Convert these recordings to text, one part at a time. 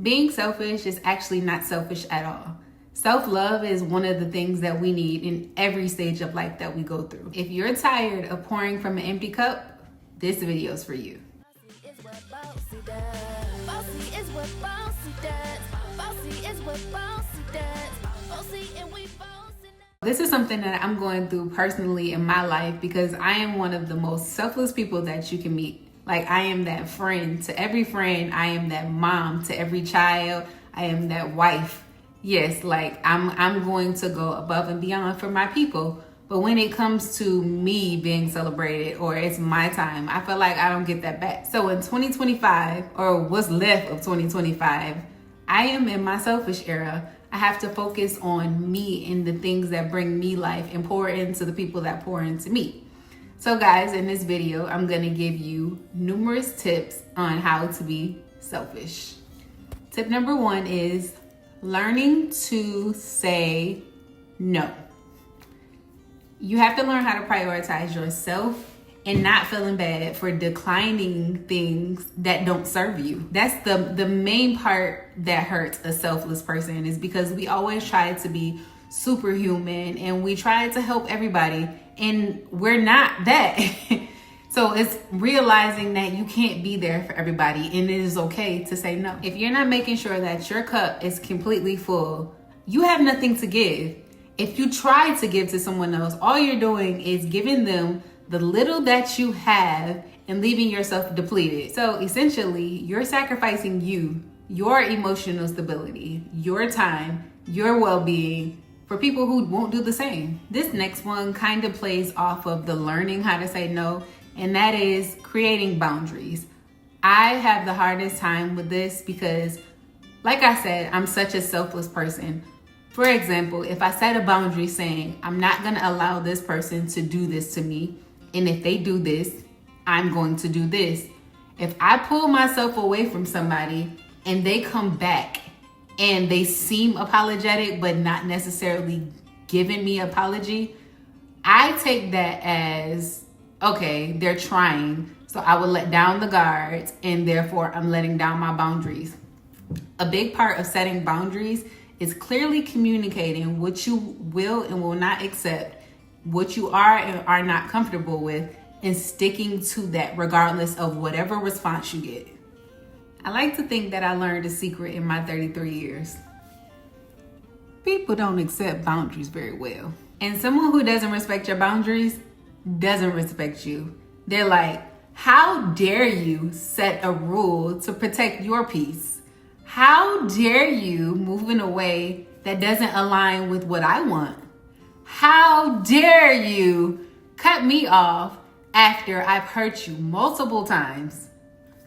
Being selfish is actually not selfish at all. Self-love is one of the things that we need in every stage of life that we go through. If you're tired of pouring from an empty cup, this video is for you. This is something that I'm going through personally in my life because I am one of the most selfless people that you can meet. Like, I am that friend to every friend. I am that mom to every child. I am that wife. Yes, like I'm going to go above and beyond for my people. But when it comes to me being celebrated or it's my time, I feel like I don't get that back. So in 2025, or what's left of 2025, I am in my selfish era. I have to focus on me and the things that bring me life and pour into the people that pour into me. So guys, in this video, I'm gonna give you numerous tips on how to be selfish. Tip number 1 is learning to say no. You have to learn how to prioritize yourself and not feeling bad for declining things that don't serve you. That's the main part that hurts a selfless person, is because we always try to be superhuman and we try to help everybody and we're not that. So it's realizing that you can't be there for everybody and it is okay to say no. If you're not making sure that your cup is completely full, you have nothing to give. If you try to give to someone else, all you're doing is giving them the little that you have and leaving yourself depleted. So essentially, you're sacrificing you, your emotional stability, your time, your well-being for people who won't do the same. This next one kind of plays off of the learning how to say no, and that is creating boundaries. I have the hardest time with this because, like I said, I'm such a selfless person. For example, if I set a boundary saying, I'm not gonna allow this person to do this to me, and if they do this, I'm going to do this. If I pull myself away from somebody and they come back and they seem apologetic but not necessarily giving me apology, I take that as, okay, they're trying, so I will let down the guards and therefore I'm letting down my boundaries. A big part of setting boundaries is clearly communicating what you will and will not accept, what you are and are not comfortable with, and sticking to that regardless of whatever response you get. I like to think that I learned a secret in my 33 years. People don't accept boundaries very well. And someone who doesn't respect your boundaries doesn't respect you. They're like, how dare you set a rule to protect your peace? How dare you move in a way that doesn't align with what I want? How dare you cut me off after I've hurt you multiple times?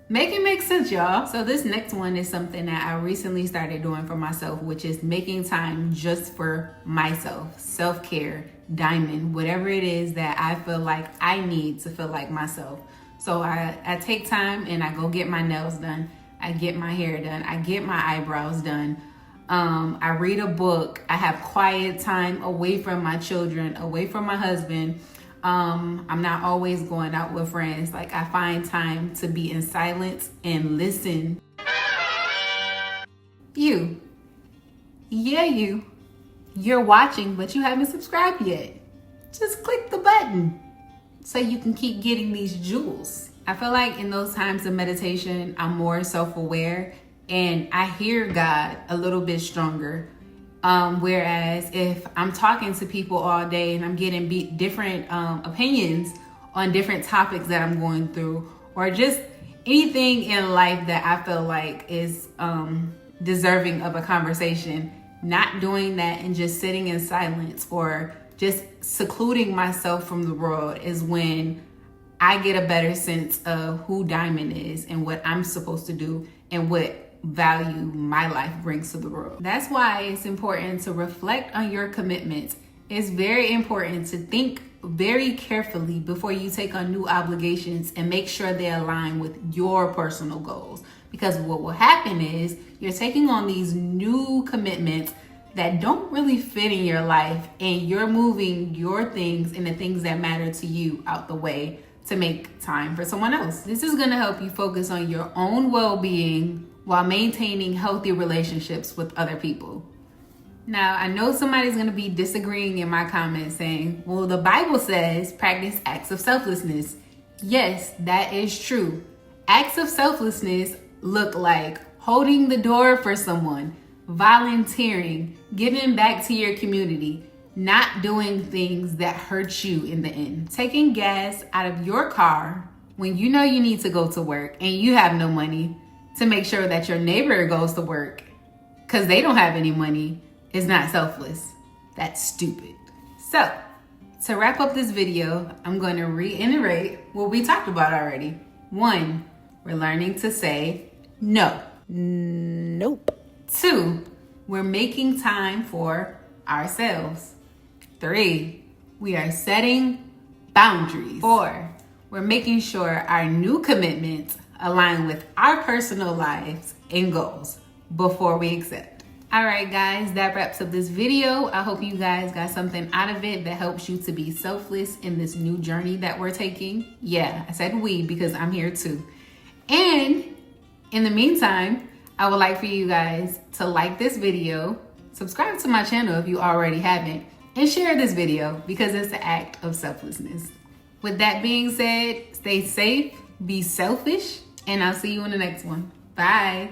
Make it make sense, y'all. So this next one is something that I recently started doing for myself, which is making time just for myself. Self-care, diamond, whatever it is that I feel like I need to feel like myself. So I take time and I go get my nails done. I get my hair done. I get my eyebrows done. I read a book. I have quiet time away from my children, away from my husband. I'm not always going out with friends. Like, I find time to be in silence and listen. You. Yeah, you. You're watching, but you haven't subscribed yet. Just click the button so you can keep getting these jewels. I feel like in those times of meditation, I'm more self-aware and I hear God a little bit stronger. Whereas if I'm talking to people all day and I'm getting different opinions on different topics that I'm going through, or just anything in life that I feel like is deserving of a conversation, not doing that and just sitting in silence or just secluding myself from the world is when I get a better sense of who Diamond is and what I'm supposed to do and what value my life brings to the world. That's why it's important to reflect on your commitments. It's very important to think very carefully before you take on new obligations and make sure they align with your personal goals. Because what will happen is you're taking on these new commitments that don't really fit in your life, and you're moving your things and the things that matter to you out the way to make time for someone else. This is gonna help you focus on your own well-being while maintaining healthy relationships with other people. Now, I know somebody's going to be disagreeing in my comments saying, well, the Bible says practice acts of selflessness. Yes, that is true. Acts of selflessness look like holding the door for someone, volunteering, giving back to your community, not doing things that hurt you in the end, taking gas out of your car when you know you need to go to work and you have no money to make sure that your neighbor goes to work because they don't have any money is not selfless. That's stupid. So, to wrap up this video, I'm going to reiterate what we talked about already. 1, we're learning to say no. Nope. 2, we're making time for ourselves. 3, we are setting boundaries. 4, we're making sure our new commitments align with our personal lives and goals before we accept. All right, guys, that wraps up this video. I hope you guys got something out of it that helps you to be selfless in this new journey that we're taking. Yeah, I said we because I'm here too. And in the meantime, I would like for you guys to like this video, subscribe to my channel if you already haven't, and share this video because it's an act of selflessness. With that being said, stay safe, be selfish, and I'll see you in the next one. Bye.